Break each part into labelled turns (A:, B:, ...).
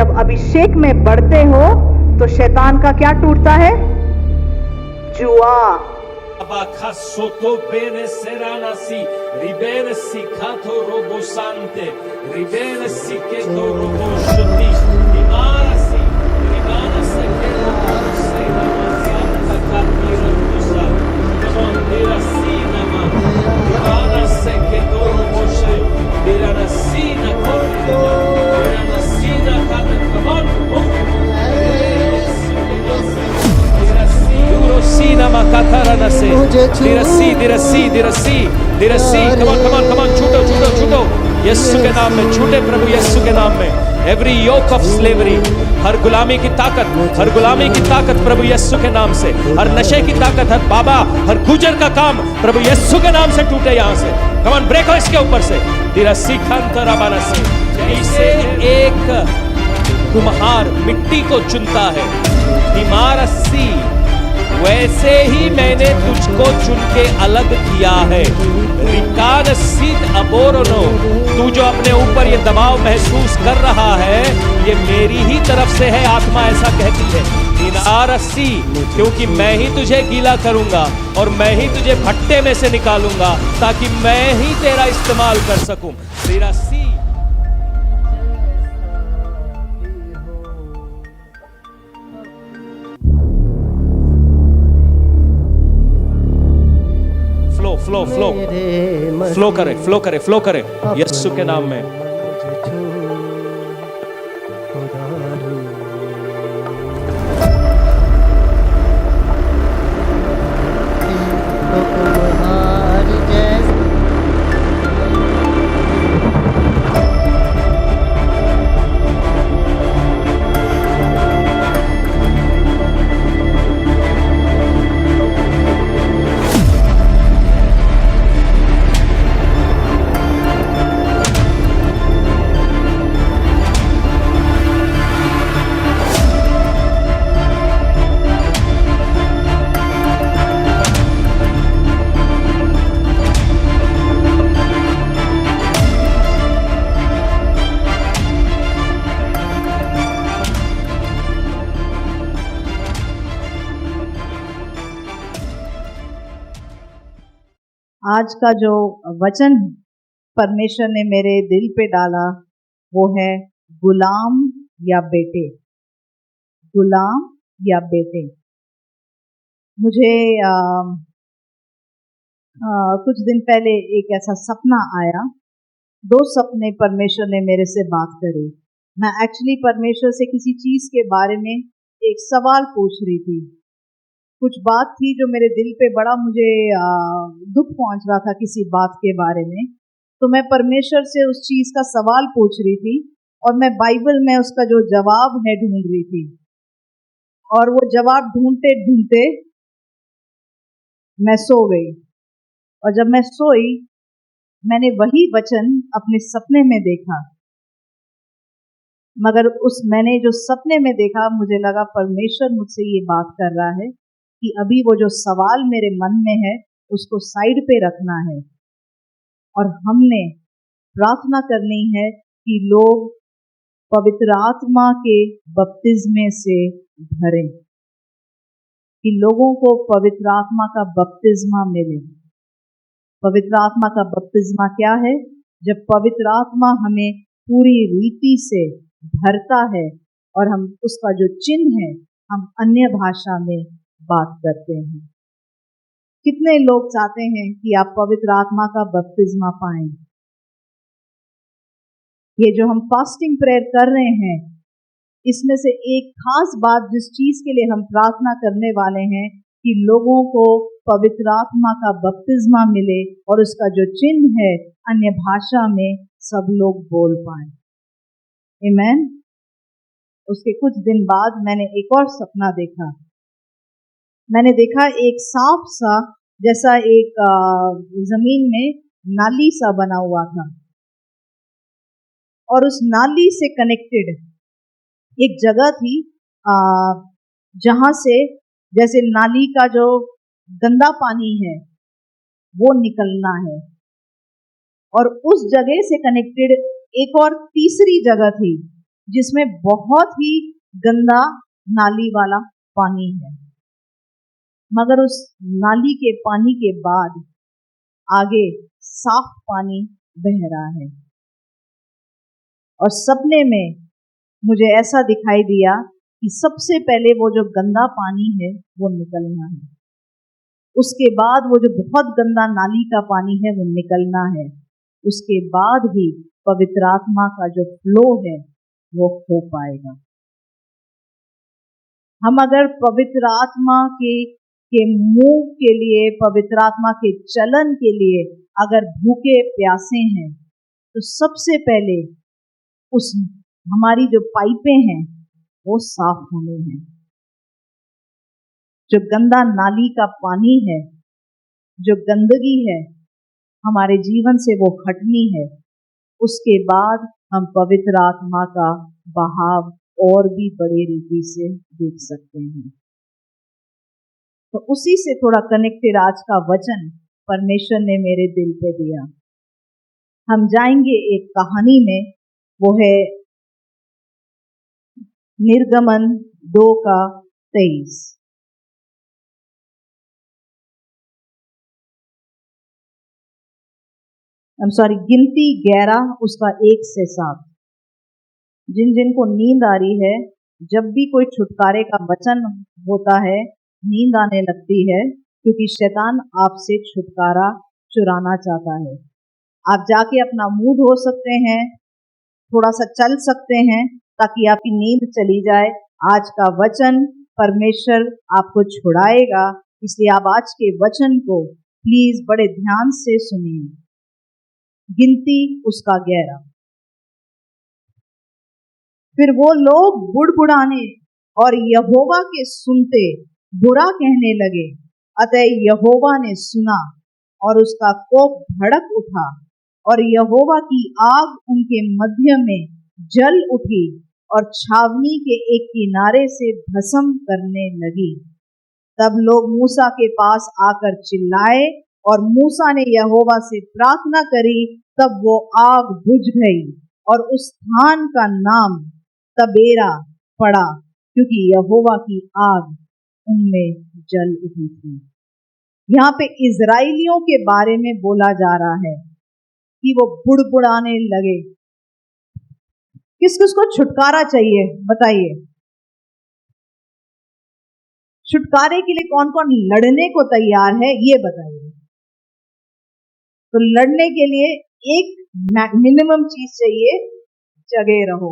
A: जब अभिषेक में बढ़ते हो तो शैतान का क्या टूटता है? जुआ।
B: Abacasoto bene seranasi, ribene sicato robosante, ribene siceto roboshoti, imarasi, rimanase che robose, namasianta catira rosa, namandira sinama, rimanase che roboshe, diranasina corrida, diranasina cata, come on, Sinama Kataranase. Dirasi. Come on. छूटो. यीशु के नाम में छूटे प्रभु यीशु के नाम में. Every yoke of slavery, हर गुलामी की ताकत प्रभु यीशु के नाम से. हर नशे की ताकत, हर बाबा, हर गुजर का काम प्रभु यीशु के नाम से टूटे यहाँ से. Come on, ब्रेक हो इसके ऊपर से. दिरसी खंतराबानसे. जैसे एक कुम्हार मिट्टी को चुनता है, इमारसी, वैसे ही मैंने तुझको चुन के अलग किया है. रिकान सीध अबोरनो, तू जो अपने ऊपर ये दबाव महसूस कर रहा है, ये मेरी ही तरफ से है. आत्मा ऐसा कहती है. इनारसी, क्योंकि मैं ही तुझे गीला करूंगा और मैं ही तुझे भट्टे में से निकालूंगा ताकि मैं ही तेरा इस्तेमाल कर सकूं. तिरासी फ्लो करे यीशु के नाम में.
A: आज का जो वचन परमेश्वर ने मेरे दिल पे डाला वो है गुलाम या बेटे. गुलाम या बेटे. मुझे कुछ दिन पहले एक ऐसा सपना आया. 2 सपने परमेश्वर ने मेरे से बात करी. मैं एक्चुअली परमेश्वर से किसी चीज के बारे में एक सवाल पूछ रही थी. कुछ बात थी जो मेरे दिल पे बड़ा मुझे दुख पहुंच रहा था किसी बात के बारे में. तो मैं परमेश्वर से उस चीज का सवाल पूछ रही थी और मैं बाइबल में उसका जो जवाब है ढूंढ रही थी. और वो जवाब ढूंढते ढूंढते मैं सो गई. और जब मैं सोई मैंने वही वचन अपने सपने में देखा. मगर मैंने जो सपने में देखा, मुझे लगा परमेश्वर मुझसे ये बात कर रहा है कि अभी वो जो सवाल मेरे मन में है उसको साइड पे रखना है और हमने प्रार्थना करनी है कि लोग पवित्र आत्मा के बपतिस्मे से भरें, कि लोगों को पवित्र आत्मा का बपतिस्मा मिले. पवित्र आत्मा का बपतिस्मा क्या है? जब पवित्र आत्मा हमें पूरी रीति से भरता है और हम उसका जो चिन्ह है हम अन्य भाषा में बात करते हैं. कितने लोग चाहते हैं कि आप पवित्र आत्मा का बपतिस्मा पाएं? ये जो हम फास्टिंग प्रेयर कर रहे हैं, इसमें से एक खास बात जिस चीज के लिए हम प्रार्थना करने वाले हैं कि लोगों को पवित्र आत्मा का बपतिस्मा मिले और उसका जो चिन्ह है अन्य भाषा में सब लोग बोल पाएं. आमीन. उसके कुछ दिन बाद मैंने एक और सपना देखा. मैंने देखा एक सांप सा जैसा एक जमीन में नाली सा बना हुआ था और उस नाली से कनेक्टेड एक जगह थी जहां से जैसे नाली का जो गंदा पानी है वो निकलना है. और उस जगह से कनेक्टेड एक और तीसरी जगह थी जिसमें बहुत ही गंदा नाली वाला पानी है, मगर उस नाली के पानी के बाद आगे साफ पानी बह रहा है। और सपने में मुझे ऐसा दिखाई दिया कि सबसे पहले वो जो गंदा पानी है वो निकलना है, उसके बाद वो जो बहुत गंदा नाली का पानी है वो निकलना है, उसके बाद ही पवित्र आत्मा का जो फ्लो है वो हो पाएगा। हम अगर पवित्र आत्मा के मूव के लिए, पवित्र आत्मा के चलन के लिए अगर भूखे प्यासे हैं, तो सबसे पहले उस हमारी जो पाइपें हैं वो साफ होनी है। जो गंदा नाली का पानी है, जो गंदगी है हमारे जीवन से वो हटनी है। उसके बाद हम पवित्र आत्मा का बहाव और भी बड़े रीति से देख सकते हैं। तो उसी से थोड़ा कनेक्टेड आज का वचन परमेश्वर ने मेरे दिल पे दिया। हम जाएंगे एक कहानी में, वो है निर्गमन 2:23। गिनती 11 उसका 1 से 7। जिन जिन को नींद आ रही है, जब भी कोई छुटकारे का वचन होता है नींद आने लगती है, क्योंकि शैतान आपसे छुटकारा चुराना चाहता है। आप जाके अपना मुंह धो सकते हैं, थोड़ा सा चल सकते हैं ताकि आपकी नींद चली जाए। आज का वचन परमेश्वर आपको छुड़ाएगा, इसलिए आप आज के वचन को प्लीज बड़े ध्यान से सुनिए। गिनती उसका 11। फिर वो लोग बुड़बुड़ाने और यहोवा के सुनते बुरा कहने लगे। अतः यहोवा ने सुना और उसका कोप भड़क उठा और यहोवा की आग उनके मध्य में जल उठी और छावनी के एक किनारे से भस्म करने लगी। तब लोग मूसा के पास आकर चिल्लाए और मूसा ने यहोवा से प्रार्थना करी। तब वो आग बुझ गई और उस स्थान का नाम तबेरा पड़ा, क्योंकि यहोवा की आग उनमें जल उठी थी। यहाँ पे इजराइलियों के बारे में बोला जा रहा है कि वो बुड़बुड़ाने लगे। किस किस को छुटकारा चाहिए बताइए? छुटकारे के लिए कौन कौन लड़ने को तैयार है ये बताइए। तो लड़ने के लिए एक मिनिमम चीज चाहिए, जगे रहो।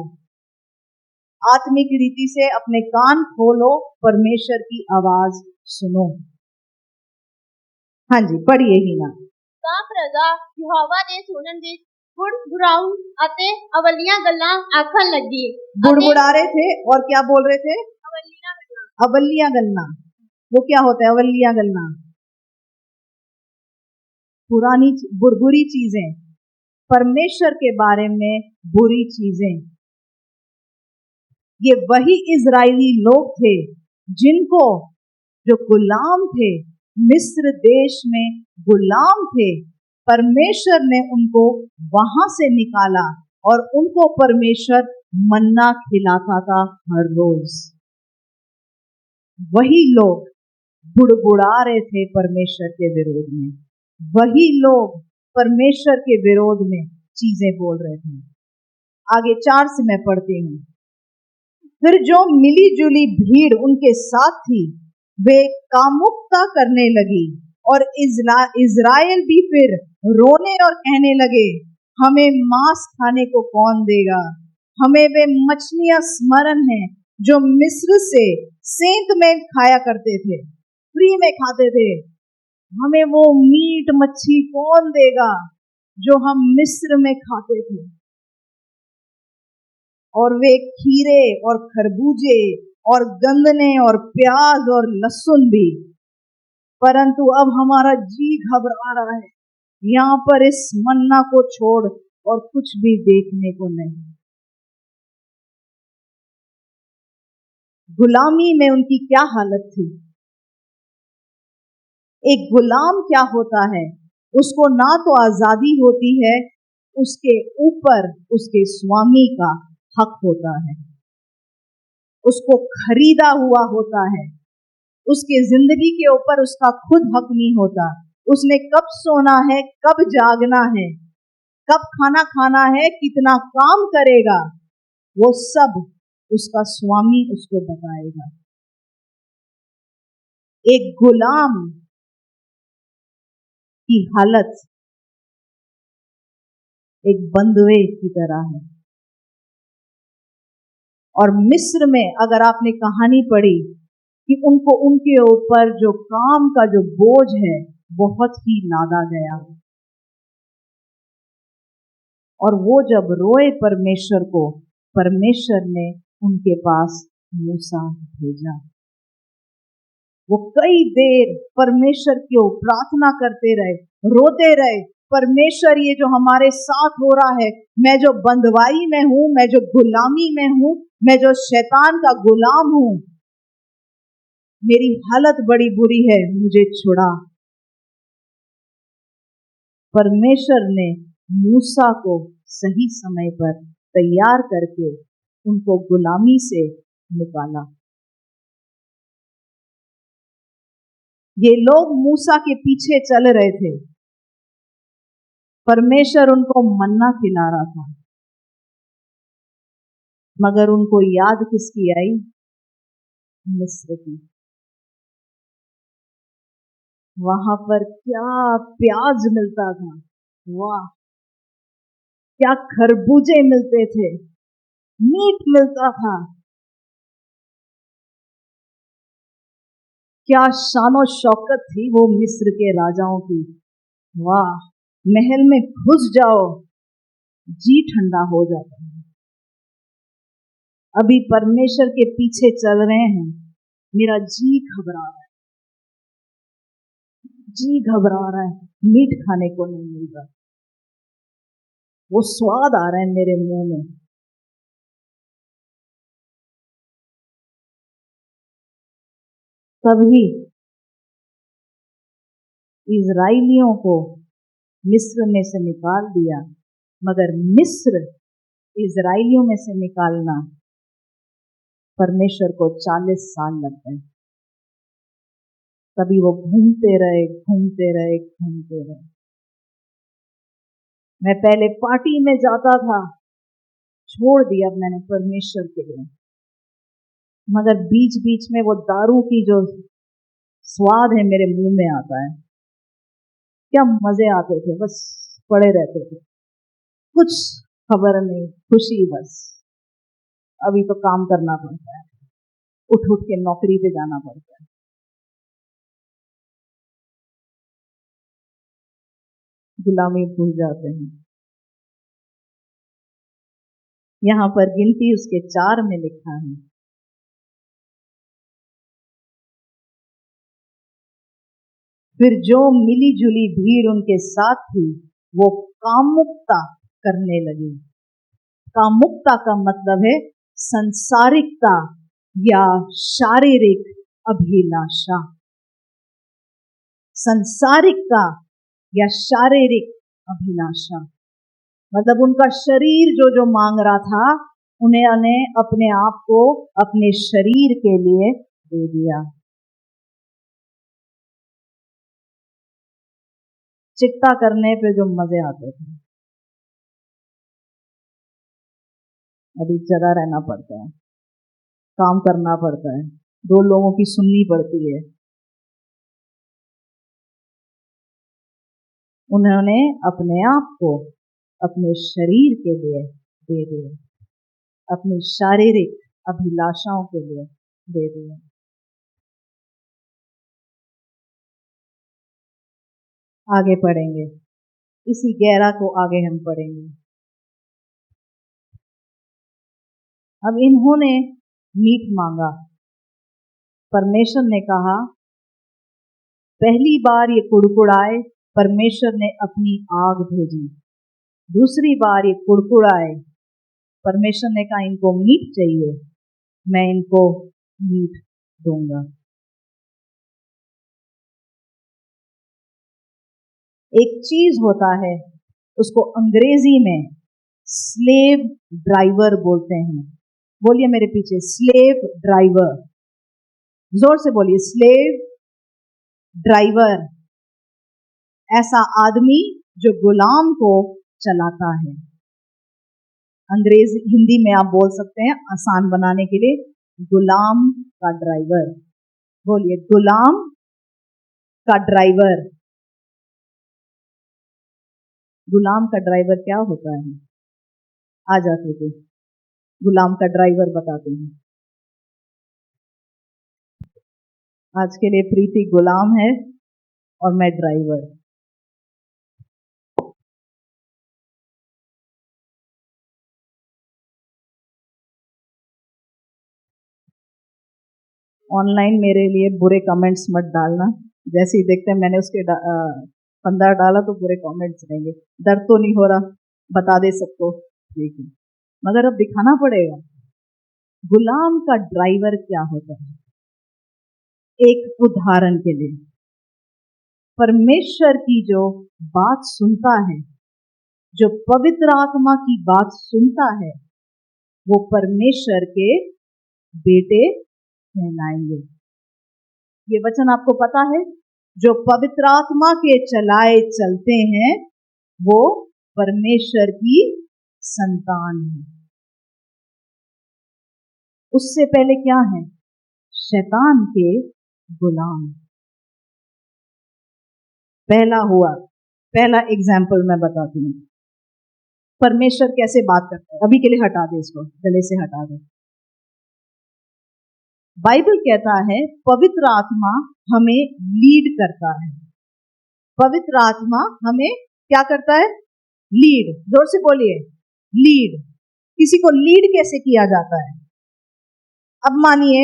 A: आत्मिक रीति से अपने कान खोलो, परमेश्वर की आवाज सुनो। हाँ जी, पढ़िए ही ना।
C: प्रजा यहोवा ने सुनन विच बुड़बुड़ाऊं अते अवलियां गल्लां आखन लगी।
A: बुड़बुड़ा रहे थे और क्या बोल रहे थे? अवलियां गल्लां। वो क्या होता है अवलियां गल्लां? पुरानी बुरी चीजें, परमेश्वर के बारे में बुरी चीजें। ये वही इजरायली लोग थे जिनको, जो गुलाम थे, मिस्र देश में गुलाम थे, परमेश्वर ने उनको वहां से निकाला और उनको परमेश्वर मन्ना खिलाता था हर रोज। वही लोग बुड़बुड़ा रहे थे परमेश्वर के विरोध में, वही लोग परमेश्वर के विरोध में चीजें बोल रहे थे। आगे 4 से मैं पढ़ती हूँ। फिर जो मिली जुली भीड़ उनके साथ थी वे कामुकता करने लगी और इजराइल भी फिर रोने और कहने लगे, हमें मांस खाने को कौन देगा? हमें वे मछलियां स्मरण हैं जो मिस्र से सेंत में खाया करते थे, फ्री में खाते थे। हमें वो मीट मच्छी कौन देगा जो हम मिस्र में खाते थे? और वे खीरे और खरबूजे और गंदने और प्याज और लहसुन भी। परंतु अब हमारा जी घबरा रहा है, यहाँ पर इस मन्ना को छोड़ और कुछ भी देखने को नहीं। गुलामी में उनकी क्या हालत थी? एक गुलाम क्या होता है? उसको ना तो आजादी होती है, उसके ऊपर उसके स्वामी का हक होता है, उसको खरीदा हुआ होता है, उसके जिंदगी के ऊपर उसका खुद हक नहीं होता। उसने कब सोना है, कब जागना है, कब खाना खाना है, कितना काम करेगा, वो सब उसका स्वामी उसको बताएगा। एक गुलाम की हालत एक बंधुए की तरह है। और मिस्र में अगर आपने कहानी पढ़ी कि उनको उनके ऊपर जो काम का जो बोझ है बहुत ही लादा गया, और वो जब रोए परमेश्वर को, परमेश्वर ने उनके पास मूसा भेजा। वो कई देर परमेश्वर को प्रार्थना करते रहे, रोते रहे, परमेश्वर ये जो हमारे साथ हो रहा है, मैं जो बंधवाई में हूं, मैं जो गुलामी में हूं, मैं जो शैतान का गुलाम हूं, मेरी हालत बड़ी बुरी है, मुझे छुड़ा। परमेश्वर ने मूसा को सही समय पर तैयार करके उनको गुलामी से निकाला। ये लोग मूसा के पीछे चल रहे थे, परमेश्वर उनको मन्ना खिला रहा था, मगर उनको याद किसकी आई? मिस्र की। वहां पर क्या प्याज मिलता था, वाह, क्या खरबूजे मिलते थे, मीट मिलता था, क्या शानो शौकत थी वो मिस्र के राजाओं की। वाह, महल में घुस जाओ, जी ठंडा हो जाता है। अभी परमेश्वर के पीछे चल रहे हैं, मेरा जी घबरा रहा है, जी घबरा रहा है, मीट खाने को नहीं मिल रहा, वो स्वाद आ रहा है मेरे मुंह में। तभी इजराइलियों को मिस्र में से निकाल दिया, मगर मिस्र इजराइलियों में से निकालना परमेश्वर को 40 साल लग गए। तभी वो घूमते रहे, घूमते रहे, घूमते रहे। मैं पहले पार्टी में जाता था, छोड़ दिया मैंने परमेश्वर के लिए, मगर बीच बीच में वो दारू की जो स्वाद है मेरे मुंह में आता है। क्या मजे आते थे, बस पड़े रहते थे, कुछ खबर नहीं, खुशी बस। अभी तो काम करना पड़ता है, उठ उठ के नौकरी पे जाना पड़ता है। गुलामी भूल जाते हैं। यहां पर गिनती उसके 4 में लिखा है, फिर जो मिली जुली भीड़ उनके साथ थी वो कामुकता करने लगी। कामुकता का मतलब है संसारिकता या शारीरिक अभिलाषा। संसारिकता या शारीरिक अभिलाषा मतलब उनका शरीर जो जो मांग रहा था, उन्हें अपने आप को अपने शरीर के लिए दे दिया। चिट्टा करने पे जो मजे आते थे, अभी जगह रहना पड़ता है, काम करना पड़ता है, 2 लोगों की सुननी पड़ती है। उन्होंने अपने आप को अपने शरीर के लिए दे दिया, अपनी शारीरिक अभिलाषाओं के लिए दे दिया। आगे पढ़ेंगे, इसी 11 को आगे हम पढ़ेंगे। अब इन्होंने मीट मांगा, परमेश्वर ने कहा, पहली बार ये कुड़कुड़ाए, परमेश्वर ने अपनी आग भेजी। दूसरी बार ये कुड़कुड़ाए, परमेश्वर ने कहा इनको मीट चाहिए, मैं इनको मीट दूंगा। एक चीज होता है, उसको अंग्रेजी में स्लेव ड्राइवर बोलते हैं। बोलिए मेरे पीछे, स्लेव ड्राइवर। जोर से बोलिए, स्लेव ड्राइवर। ऐसा आदमी जो गुलाम को चलाता है। अंग्रेजी हिंदी में आप बोल सकते हैं आसान बनाने के लिए, गुलाम का ड्राइवर। बोलिए, गुलाम का ड्राइवर। गुलाम का ड्राइवर क्या होता है? आ जाते थे, गुलाम का ड्राइवर बताते हैं। आज के लिए प्रीति गुलाम है और मैं ड्राइवर। ऑनलाइन मेरे लिए बुरे कमेंट्स मत डालना। जैसे ही देखते हैं मैंने उसके फंदा डाला तो बुरे कमेंट्स रहेंगे। दर्द तो नहीं हो रहा, बता दे सबको, ठीक है, मगर अब दिखाना पड़ेगा गुलाम का ड्राइवर क्या होता है। एक उदाहरण के लिए, परमेश्वर की जो बात सुनता है, जो पवित्र आत्मा की बात सुनता है, वो परमेश्वर के बेटे कहलाएंगे। ये वचन आपको पता है? जो पवित्र आत्मा के चलाए चलते हैं वो परमेश्वर की संतान है। उससे पहले क्या है? शैतान के गुलाम। पहला एग्जाम्पल मैं बताती हूँ। परमेश्वर कैसे बात करता है, अभी के लिए हटा दे, इसको गले से हटा दे। बाइबल कहता है पवित्र आत्मा हमें लीड करता है। पवित्र आत्मा हमें क्या करता है? लीड। जोर से बोलिए, लीड। किसी को लीड कैसे किया जाता है? अब मानिए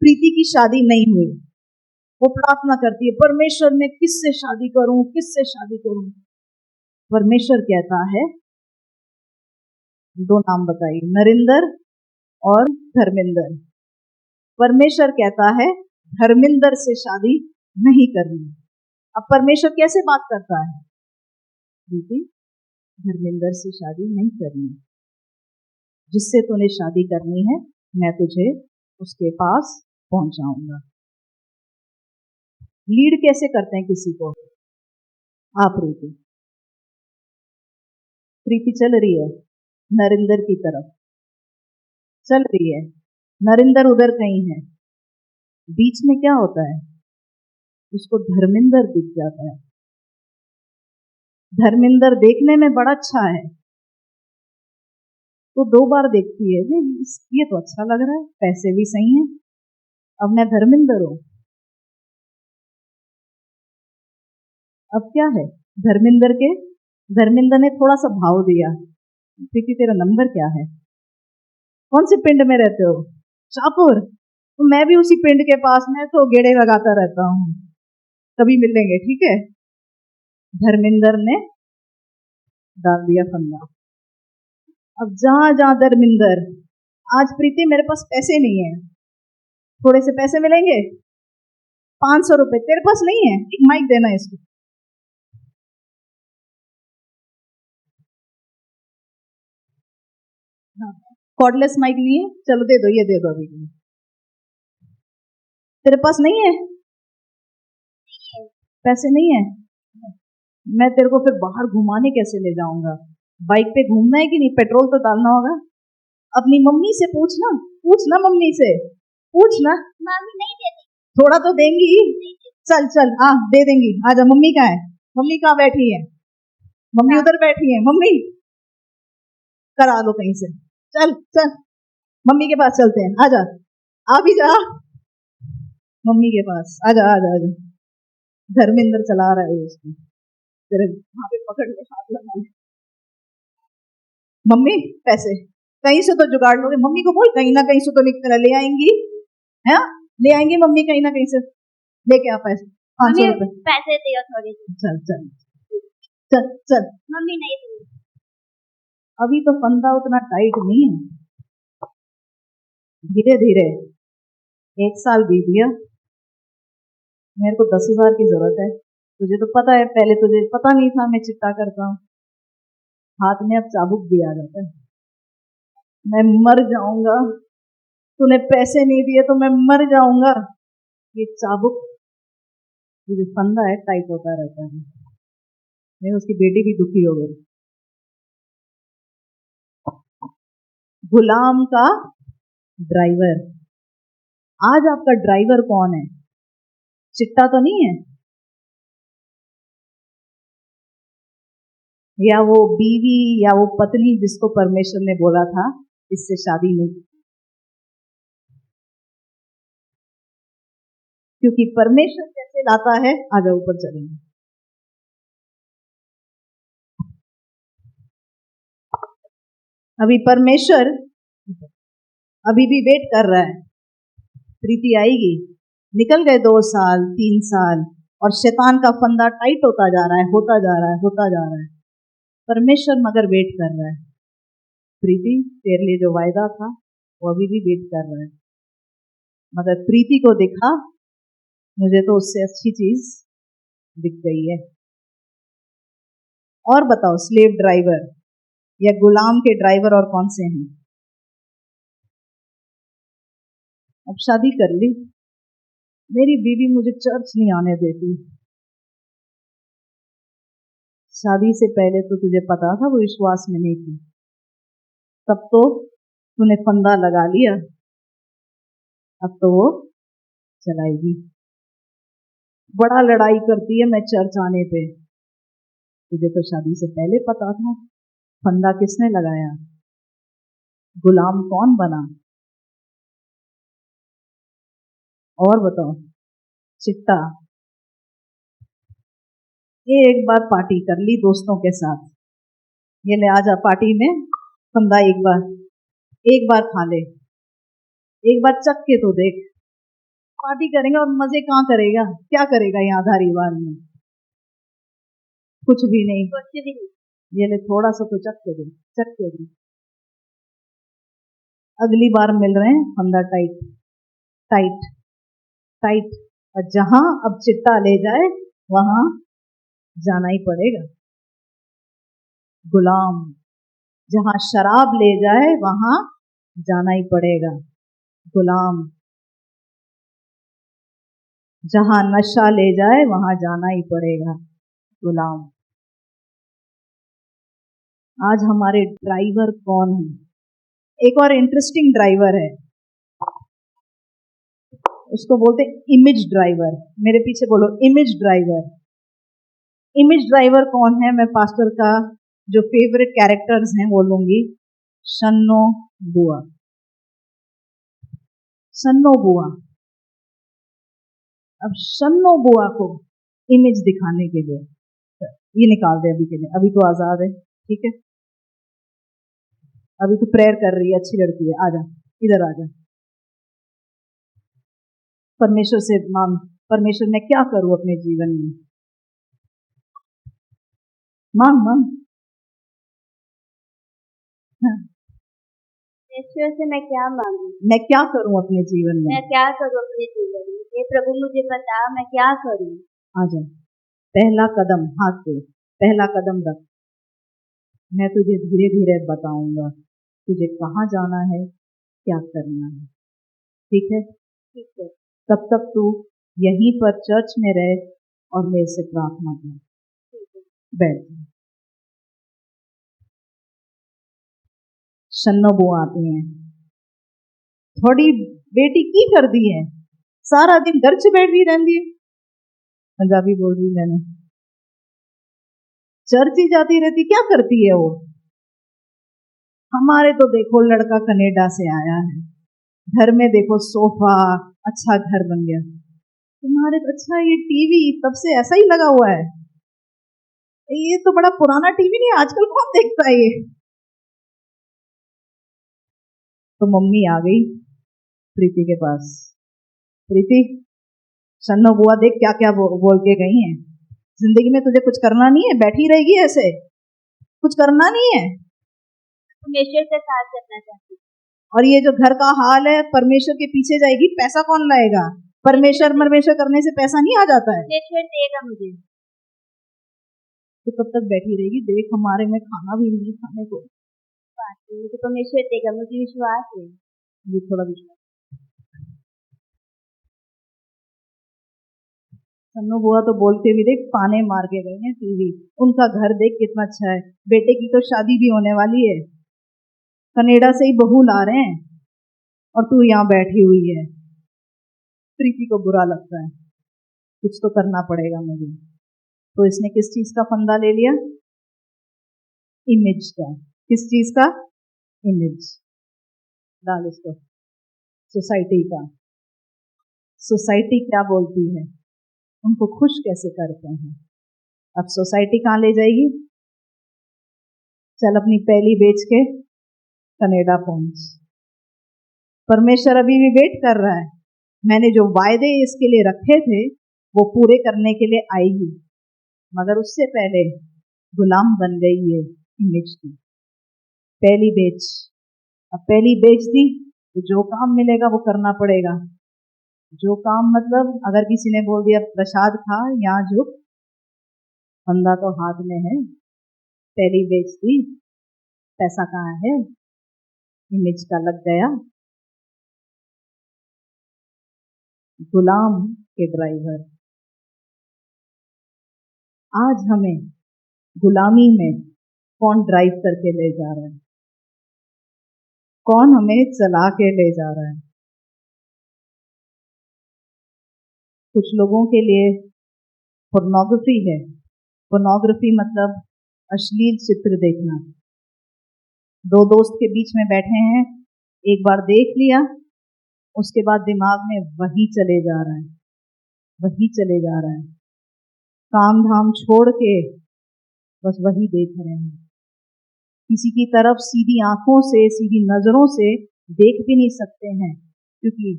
A: प्रीति की शादी नहीं हुई, वो प्रार्थना करती है, परमेश्वर मैं किससे शादी करूं, किससे शादी करूं। परमेश्वर कहता है, दो नाम बताइए, नरिंदर और धर्मेंद्र। परमेश्वर कहता है धर्मेंद्र से शादी नहीं करनी। अब परमेश्वर कैसे बात करता है? दीदी, धर्मेंद्र से शादी नहीं करनी, जिससे तूने शादी करनी है मैं तुझे उसके पास पहुंचाऊंगा। लीड कैसे करते हैं किसी को? आप प्रीति चल रही है नरिंदर की तरफ, चल रही है, नरिंदर उधर कहीं है, बीच में क्या होता है? उसको धर्मेंद्र दिख जाता है। धर्मेंद्र देखने में बड़ा अच्छा है तो 2 बार देखती है, ये तो अच्छा लग रहा है, पैसे भी सही हैं, अब मैं धर्मेंद्र हूं। अब क्या है? धर्मेंद्र ने थोड़ा सा भाव दिया, क्योंकि तेरा नंबर क्या है, कौन से पिंड में रहते हो? शाहपुर। तो मैं भी उसी पिंड के पास में तो गेड़े लगाता रहता हूँ, कभी मिलेंगे, ठीक है। धर्मेंद्र ने डाल दिया फंदा। अब जहां जहां धर्मेंद्र, आज प्रीति मेरे पास पैसे नहीं है, थोड़े से पैसे मिलेंगे, 500 रुपए तेरे पास नहीं है, एक माइक देना इसको। कॉर्डलेस माइक नहीं है, चलो दे दो, ये दे दो अभी। तेरे पास नहीं है? पैसे नहीं है? मैं तेरे को फिर बाहर घुमाने कैसे ले जाऊंगा? बाइक पे घूमना है कि नहीं? पेट्रोल तो डालना होगा। अपनी मम्मी से पूछना, पूछना मम्मी से, पूछना।
C: मम्मी नहीं देती।
A: थोड़ा तो देंगी। चल चल, हाँ दे देंगी। आजा, मम्मी कहाँ है? मम्मी कहाँ बैठी है? मम्मी उधर बैठी है। मम्मी करा लो कहीं से, चल चल मम्मी के पास चलते हैं, आजा, आ भी जा मम्मी के पास, आजा आजा आजा। धर्मेंद्र चला रहा है उसको, तेरे वहां पे पकड़ के हाथ लगा ले। मम्मी पैसे कहीं से तो जुगाड़ लोगे, मम्मी को बोल कहीं ना कहीं से तो ले आएंगी, है ले आएंगी मम्मी कहीं ना कहीं से, लेके आ पैसे, 500 रुपए
C: पैसे दियो थोड़े।
A: चल चल चल चल।
C: मम्मी नहीं दी।
A: अभी तो फंदा उतना टाइट नहीं है, धीरे धीरे 1 साल बीत गया, मेरे को 10,000 की जरूरत है, तुझे तो पता है, पहले तुझे पता नहीं था मैं चिट्टा करता हूँ, हाथ में अब चाबुक दिया जाता है, मैं मर जाऊंगा, तूने पैसे नहीं दिए तो मैं मर जाऊंगा। ये चाबुक, ये जो फंदा है टाइट होता रहता है। नहीं, उसकी बेटी भी दुखी हो गई। गुलाम का ड्राइवर। आज आपका ड्राइवर कौन है? चिट्टा तो नहीं है, या वो बीवी या वो पत्नी जिसको परमेश्वर ने बोला था इससे शादी नहीं की, क्योंकि परमेश्वर कैसे लाता है, आगे ऊपर चलेंगे। अभी परमेश्वर अभी भी वेट कर रहा है, प्रीति आएगी। निकल गए 2 साल 3 साल और शैतान का फंदा टाइट होता जा रहा है, होता जा रहा है, होता जा रहा है। परमेश्वर मगर वेट कर रहा है, प्रीति तेरे लिए जो वायदा था वो अभी भी वेट कर रहा है। मगर प्रीति को देखा, मुझे तो उससे अच्छी चीज दिख गई है। और बताओ, स्लेव ड्राइवर या गुलाम के ड्राइवर और कौन से हैं? अब शादी कर ली, मेरी बीवी मुझे चर्च नहीं आने देती। शादी से पहले तो तुझे पता था वो विश्वास में नहीं थी, तब तो तूने फंदा लगा लिया, अब तो वो चलाएगी। बड़ा लड़ाई करती है मैं चर्च आने पे। तुझे तो शादी से पहले पता था, फंदा किसने लगाया? गुलाम कौन बना? और बताओ, चिट्टा। ये एक बार पार्टी कर ली दोस्तों के साथ, ये ले आजा पार्टी में फंदा, एक बार खा ले, एक बार चख के तो देख। पार्टी करेंगे और मजे कहाँ करेगा? क्या करेगा यहाँ धारीवाल में? कुछ भी नहीं, कुछ भी नहीं। ये ले थोड़ा सा तो चख के दे, चख के दे। अगली बार मिल रहे हैं, फंदा टाइट टाइट टाइट, और जहां अब चिट्टा ले जाए वहां जाना ही पड़ेगा। गुलाम जहां शराब ले जाए वहां जाना ही पड़ेगा। गुलाम जहां नशा ले जाए वहां जाना ही पड़ेगा। गुलाम। आज हमारे ड्राइवर कौन है? एक और इंटरेस्टिंग ड्राइवर है, उसको बोलते इमेज ड्राइवर। मेरे पीछे बोलो, इमेज ड्राइवर। इमेज ड्राइवर कौन है? मैं पास्टर का जो फेवरेट कैरेक्टर्स हैं वो लूंगी। शन्नो बुआ। शन्नो बुआ। अब शन्नो बुआ को इमेज दिखाने के लिए ये निकाल दे अभी के लिए, अभी तो आजाद है, ठीक है, अभी तो प्रेयर कर रही है, अच्छी लड़की है, आजा इधर आजा। परमेश्वर से मांग, परमेश्वर मैं क्या करूं अपने जीवन में? मांग मांग।
C: परमेश्वर से मैं क्या मांगू?
A: मैं क्या करूं अपने जीवन में?
C: मैं क्या करूं अपने जीवन में? हे प्रभु मुझे बता, मैं क्या करूं?
A: आजा, पहला कदम हाथ पे, पहला कदम रख। मैं तुझे धीरे धीरे बताऊंगा तुझे कहाँ जाना है, क्या करना है, ठीक है?
C: ठीक है।
A: तब तक तू यहीं पर चर्च में रह और मेरे से प्रार्थना कर। बैठ। शन्नो बुआ आती हैं, थोड़ी बेटी की कर दी है, सारा दिन घर से बैठ भी रहती है। पंजाबी बोल रही मैंने, चर्च ही जाती रहती, क्या करती है वो? हमारे तो देखो लड़का कनाडा से आया है, घर में देखो सोफा, अच्छा घर बन गया। तुम्हारे तो अच्छा ये टीवी तब से ऐसा ही लगा हुआ है, ये तो बड़ा पुराना टीवी नहीं, आजकल कौन देखता है ये? तो मम्मी आ गई प्रीति के पास। प्रीति, शन्नो बुआ देख क्या क्या बोल के गई हैं। जिंदगी में तुझे कुछ करना नहीं है, बैठी रहेगी ऐसे, कुछ करना नहीं है।
C: परमेश्वर के साथ करना चाहती हूँ।
A: और ये जो घर का हाल है, परमेश्वर के पीछे जाएगी, पैसा कौन लाएगा? परमेश्वर करने से पैसा नहीं आ जाता है।
C: परमेश्वर देगा मुझे।
A: तो कब तक बैठी रहेगी? देख हमारे में खाना भी नहीं खाने को।
C: तो परमेश्वर देगा, मुझे विश्वास है।
A: मुझे थोड़ा विश्वास। सन्नू बुआ तो बोलते भी देख पाने मार के गए हैं टीवी। उनका घर देख कितना अच्छा है। बेटे की तो शादी भी होने वाली है, कनाडा से ही बहू ला रहे हैं और तू यहाँ बैठी हुई है। प्रीति को बुरा लगता है। कुछ तो करना पड़ेगा मुझे। तो इसने किस चीज का फंदा ले लिया? इमेज का। किस चीज का? इमेज। डाल इसको। सोसाइटी का। सोसाइटी क्या बोलती है? उनको खुश कैसे करते हैं? अब सोसाइटी कहाँ ले जाएगी? चल अपनी पहली बेच के कनाडा पहुंच। परमेश्वर अभी भी वेट कर रहा है। मैंने जो वायदे इसके लिए रखे थे वो पूरे करने के लिए आएगी, मगर उससे पहले गुलाम बन गई है इमेज की। पहली बेच। अब पहली बेच दी तो जो काम मिलेगा वो करना पड़ेगा। जो काम मतलब अगर किसी ने बोल दिया प्रसाद खा यहाँ झुक, फंदा तो हाथ में है। पहली बेच दी, पैसा कहाँ है? इमेज का लग गया। गुलाम के ड्राइवर। आज हमें गुलामी में कौन ड्राइव करके ले जा रहा है? कौन हमें चला के ले जा रहा है? कुछ लोगों के लिए पोर्नोग्राफी है। पोर्नोग्राफी मतलब अश्लील चित्र देखना। दो दोस्त के बीच में बैठे हैं, एक बार देख लिया, उसके बाद दिमाग में वही चले जा रहा है, वही चले जा रहा है। काम धाम छोड़ के बस वही देख रहे हैं। किसी की तरफ सीधी आंखों से, सीधी नजरों से देख भी नहीं सकते हैं, क्योंकि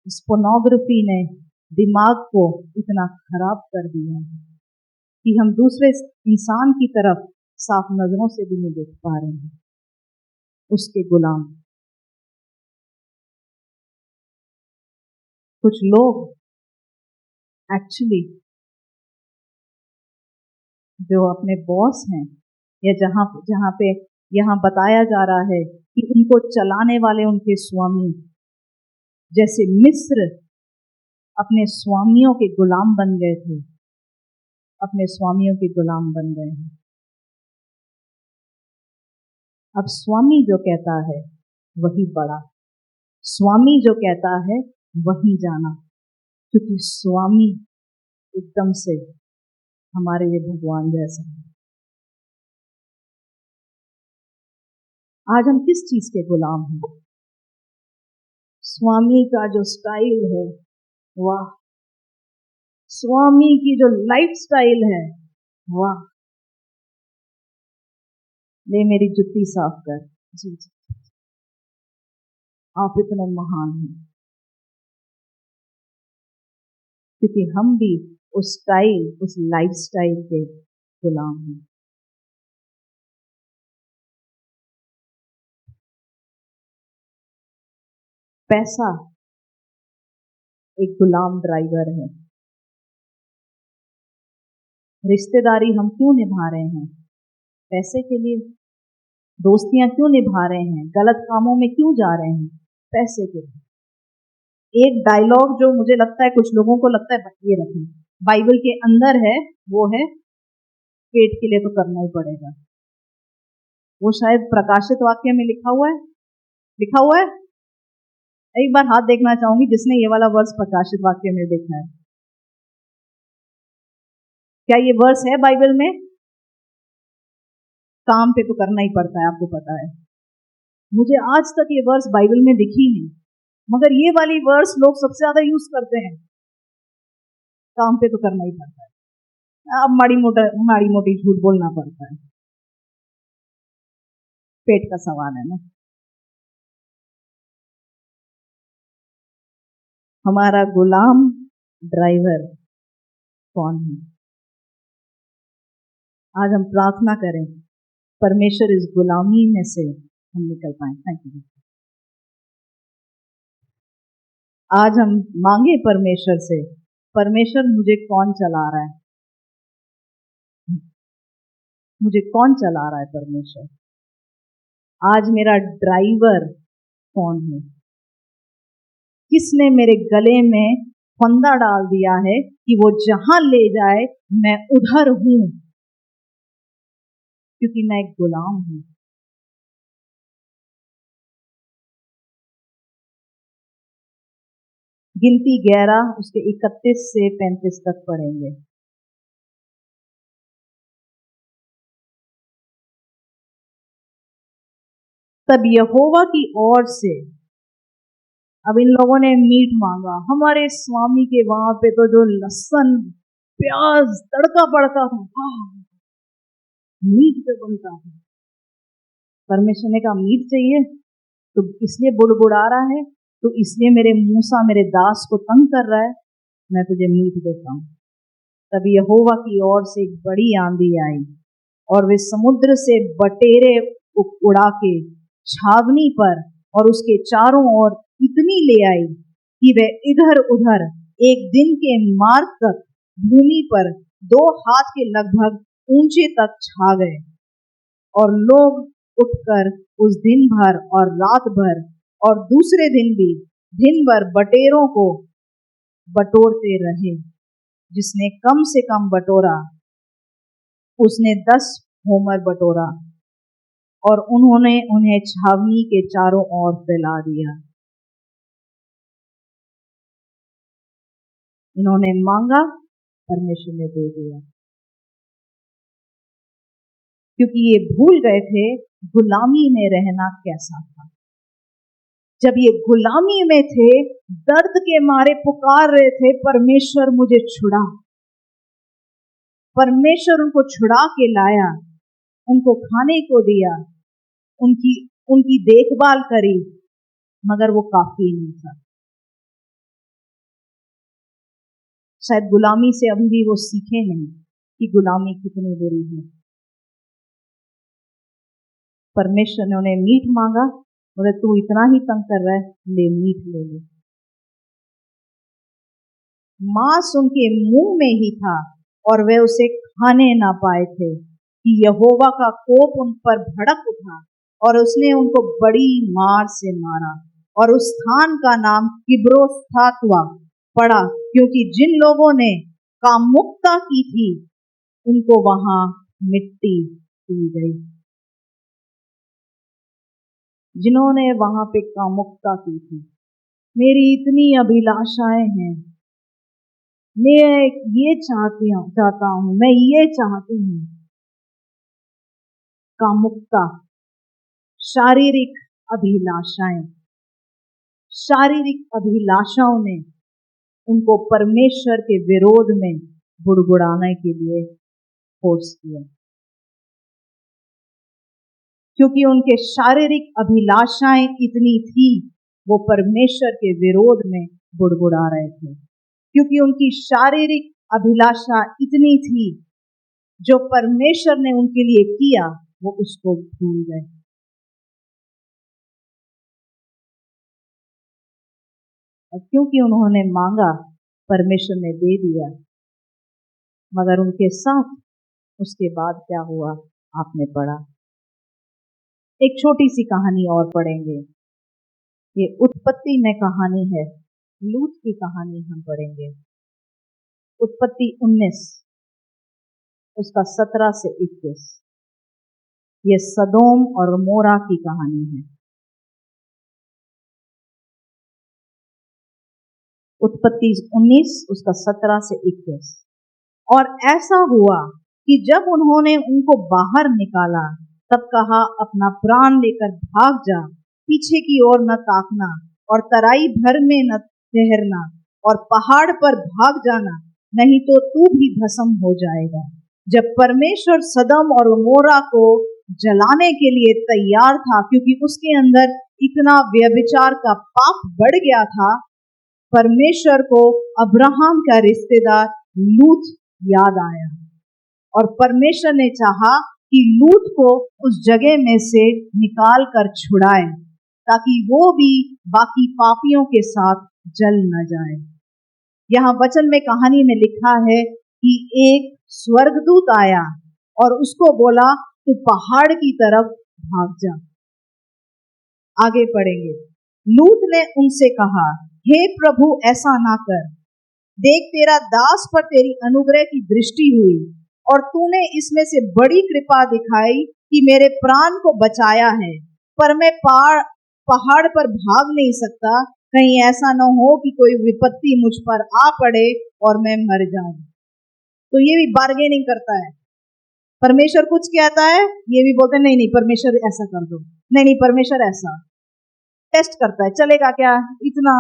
A: इस पोर्नोग्राफी ने दिमाग को इतना खराब कर दिया है कि हम दूसरे इंसान की तरफ साफ नजरों से भी नहीं देख पा रहे हैं। उसके गुलाम। कुछ लोग एक्चुअली जो अपने बॉस हैं या जहां पे यहाँ बताया जा रहा है कि उनको चलाने वाले उनके स्वामी, जैसे मिस्र अपने स्वामियों के गुलाम बन गए थे, अपने स्वामियों के गुलाम बन गए हैं। अब स्वामी जो कहता है वही बड़ा, स्वामी जो कहता है वही जाना, क्योंकि स्वामी एकदम से हमारे लिए भगवान जैसा है। आज हम किस चीज के गुलाम हैं? स्वामी का जो स्टाइल है, वाह। स्वामी की जो लाइफ स्टाइल है, वाह। ले मेरी जुत्ती साफ कर। जी जी, आप इतने महान हैं, क्योंकि हम भी उस स्टाइल, उस लाइफ स्टाइल के गुलाम हैं। पैसा एक गुलाम ड्राइवर है। रिश्तेदारी हम क्यों निभा रहे हैं? पैसे के लिए। दोस्तियां क्यों निभा रहे हैं? गलत कामों में क्यों जा रहे हैं? पैसे के लिए। एक डायलॉग जो मुझे लगता है कुछ लोगों को लगता है बचिए रखें, बाइबल के अंदर है, वो है पेट के लिए तो करना ही पड़ेगा। वो शायद प्रकाशित वाक्य में लिखा हुआ है, लिखा हुआ है। एक बार हाथ देखना चाहूंगी जिसने ये वाला वर्ष प्रकाशित वाक्य में देखा है। क्या ये वर्ष है बाइबल में? काम पे तो करना ही पड़ता है, आपको पता है। मुझे आज तक ये वर्ष बाइबल में दिखी नहीं, मगर ये वाली वर्ष लोग सबसे ज्यादा यूज करते हैं। काम पे तो करना ही पड़ता है। अब माड़ी मोटी झूठ बोलना पड़ता है, पेट का सवाल है ना। हमारा गुलाम ड्राइवर कौन है? आज हम प्रार्थना करें परमेश्वर इस गुलामी में से हम निकल पाए। Thank you. आज हम मांगे परमेश्वर से, परमेश्वर मुझे कौन चला रहा है? मुझे कौन चला रहा है? परमेश्वर। आज मेरा ड्राइवर कौन है? किसने मेरे गले में फंदा डाल दिया है कि वो जहां ले जाए मैं उधर हूं? क्योंकि मैं एक गुलाम हूं। गिनती 11 उसके 31 से 35 तक पढ़ेंगे। तब यहोवा की ओर से, अब इन लोगों ने मीट मांगा। हमारे स्वामी के वहां पे तो जो लहसुन प्याज तड़का पड़ता था, मीट पे बनता है। परमेश्वर ने कहा मीट चाहिए तो इसलिए बुड़बुड़ा रहा है, तो इसलिए मेरे मूसा मेरे दास को तंग कर रहा है, मैं तुझे मीट देता हूं। तब यहोवा की ओर से एक बड़ी आंधी आई और वे समुद्र से बटेरे उड़ा के छावनी पर और उसके चारों ओर इतनी ले आई कि वे इधर उधर एक दिन के मार्ग तक भूमि पर 2 हाथ के लगभग ऊंचे तक छा गए। और लोग उठकर उस दिन भर और रात भर और दूसरे दिन भी दिन भर बटेरों को बटोरते रहे। जिसने कम से कम बटोरा उसने 10 होमर बटोरा, और उन्होंने उन्हें छावनी के चारों ओर फैला दिया। इन्होंने मांगा, परमेश्वर ने दे दिया, क्योंकि ये भूल गए थे गुलामी में रहना कैसा था। जब ये गुलामी में थे, दर्द के मारे पुकार रहे थे, परमेश्वर मुझे छुड़ा। परमेश्वर उनको छुड़ा के लाया, उनको खाने को दिया, उनकी देखभाल करी, मगर वो काफी नहीं था। शायद गुलामी से अभी भी वो सीखे नहीं कि गुलामी कितनी बुरी है। परमेश्वर ने उन्हें मीट मांगा, बोले तू इतना ही तंग कर रहा है, ले मीट ले ले। मांस उनके मुंह में ही था और वे उसे खाने ना पाए थे कि यहोवा का कोप उन पर भड़क उठा और उसने उनको बड़ी मार से मारा। और उस स्थान का नाम किब्रोथातवा पड़ा, क्योंकि जिन लोगों ने कामुकता की थी उनको वहां मिट्टी दी गई। जिन्होंने वहां पे कामुकता की थी, मेरी इतनी अभिलाषाएं हैं, मैं ये चाहता हूं, मैं ये चाहती हूं। कामुकता, शारीरिक अभिलाषाएं, शारीरिक अभिलाषाओं ने उनको परमेश्वर के विरोध में बुड़बुड़ाने के लिए फोर्स किया, क्योंकि उनके शारीरिक अभिलाषाएं इतनी थी, वो परमेश्वर के विरोध में बुड़बुड़ा रहे थे। क्योंकि उनकी शारीरिक अभिलाषा इतनी थी, जो परमेश्वर ने उनके लिए किया वो उसको भूल गए। और क्योंकि उन्होंने मांगा, परमेश्वर ने दे दिया, मगर उनके साथ उसके बाद क्या हुआ आपने पढ़ा। एक छोटी सी कहानी और पढ़ेंगे, ये उत्पत्ति में कहानी है, लूत की कहानी हम पढ़ेंगे। उत्पत्ति 19 उसका 17 से 21, ये सदोम और मोरा की कहानी है। उत्पत्ति 19 उसका 17 से 21। और ऐसा हुआ कि जब उन्होंने उनको बाहर निकाला, तब कहा अपना प्राण लेकर भाग जा, पीछे की ओर न ताकना और तराई भर में न ठहरना, और पहाड़ पर भाग जाना, नहीं तो तू भी भस्म हो जाएगा। जब परमेश्वर सदम और मोरा को जलाने के लिए तैयार था, क्योंकि उसके अंदर इतना व्यभिचार का पाप बढ़ गया था, परमेश्वर को अब्राहम का रिश्तेदार लूत याद आया और परमेश्वर ने चाहा कि लूत को उस जगह में से निकाल कर छुड़ाए, ताकि वो भी बाकी पापियों के साथ जल न जाए। यहाँ वचन में कहानी में लिखा है कि एक स्वर्गदूत आया और उसको बोला तू पहाड़ की तरफ भाग जा। आगे पढ़ेंगे। लूत ने उनसे कहा, हे प्रभु ऐसा ना कर, देख तेरा दास पर तेरी अनुग्रह की दृष्टि हुई और तूने इसमें से बड़ी कृपा दिखाई कि मेरे प्राण को बचाया है, पर मैं पहाड़ पर भाग नहीं सकता, कहीं ऐसा न हो कि कोई विपत्ति मुझ पर आ पड़े और मैं मर जाऊं। तो ये भी बार्गेनिंग करता है। परमेश्वर कुछ कहता है, ये भी बोलते नहीं नहीं परमेश्वर ऐसा कर दो, नहीं नहीं परमेश्वर ऐसा। टेस्ट करता है, चलेगा क्या इतना,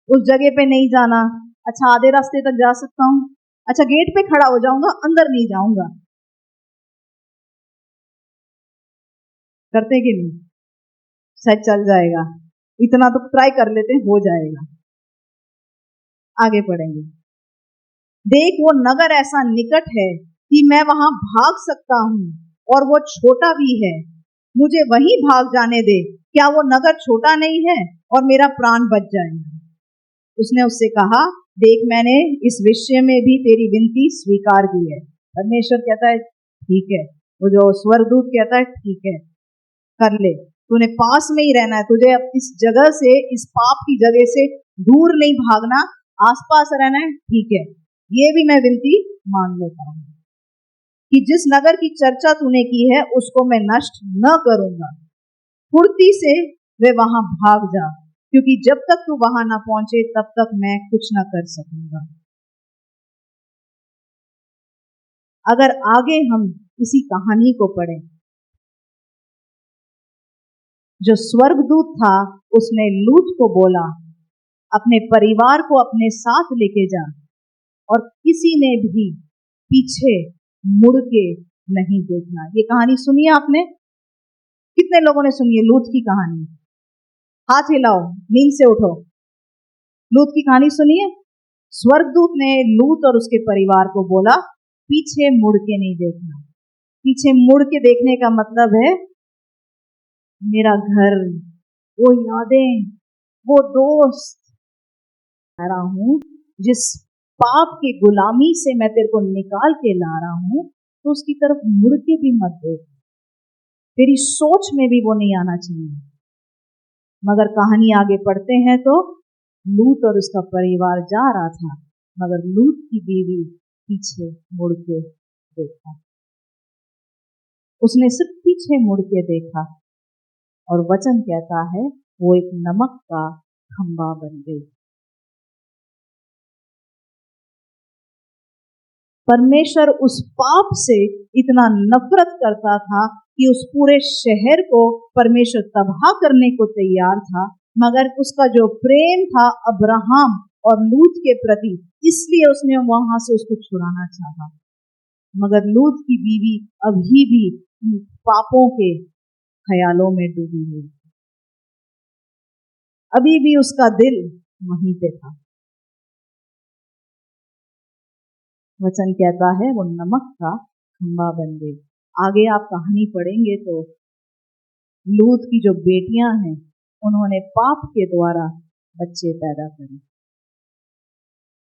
A: उस जगह पे नहीं जाना, अच्छा आधे रास्ते तक जा सकता हूँ, अच्छा गेट पे खड़ा हो जाऊंगा, अंदर नहीं जाऊंगा। करते कि नहीं, शायद चल जाएगा, इतना तो ट्राई कर लेते, हो जाएगा। आगे पढ़ेंगे। देख वो नगर ऐसा निकट है कि मैं वहां भाग सकता हूँ और वो छोटा भी है, मुझे वहीं भाग जाने दे, क्या वो नगर छोटा नहीं है और मेरा प्राण बच जाएगा। उसने उससे कहा, देख मैंने इस विषय में भी तेरी विनती स्वीकार की है। परमेश्वर कहता है ठीक है, वो जो स्वर्गदूत कहता है ठीक है कर ले, तूने पास में ही रहना है, तुझे इस जगह से, इस पाप की जगह से दूर नहीं भागना, आसपास रहना है, ठीक है, ये भी मैं विनती मान लेता हूँ कि जिस नगर की चर्चा तूने की है उसको मैं नष्ट न करूंगा, फुर्ती से वे वहां भाग जा, क्योंकि जब तक तू वहां ना पहुंचे तब तक मैं कुछ ना कर सकूंगा। अगर आगे हम इसी कहानी को पढ़ें, जो स्वर्गदूत था उसने लूत को बोला अपने परिवार को अपने साथ लेके जा, और किसी ने भी पीछे मुड़ के नहीं देखना। ये कहानी सुनी है आपने? कितने लोगों ने सुनी है लूत की कहानी? हाथ हिलाओ, नींद से उठो। लूत की कहानी सुनी है? स्वर्गदूत ने लूत और उसके परिवार को बोला पीछे मुड़ के नहीं देखना। पीछे मुड़ के देखने का मतलब है मेरा घर, वो यादें, वो दोस्त, कह रहा हूं जिस पाप की गुलामी से मैं तेरे को निकाल के ला रहा हूं, तो उसकी तरफ मुड़ के भी मत देख, तेरी सोच में भी वो नहीं आना चाहिए। मगर कहानी आगे पढ़ते हैं तो लूत और उसका परिवार जा रहा था, मगर लूत की बीवी पीछे मुड़ के देखा। उसने सिर्फ पीछे मुड़ के देखा और वचन कहता है वो एक नमक का खंबा बन गई। परमेश्वर उस पाप से इतना नफरत करता था कि उस पूरे शहर को परमेश्वर तबाह करने को तैयार था, मगर उसका जो प्रेम था अब्राहम और लूत के प्रति, इसलिए उसने वहां से उसको छुड़ाना चाहा। मगर लूत की बीवी अभी भी पापों के ख्यालों में डूबी हुई, अभी भी उसका दिल वहीं पे था। वचन कहता है वो नमक का खंबा बन गई। आगे आप कहानी पढ़ेंगे तो लूत की जो बेटियां हैं उन्होंने पाप के द्वारा बच्चे पैदा करे,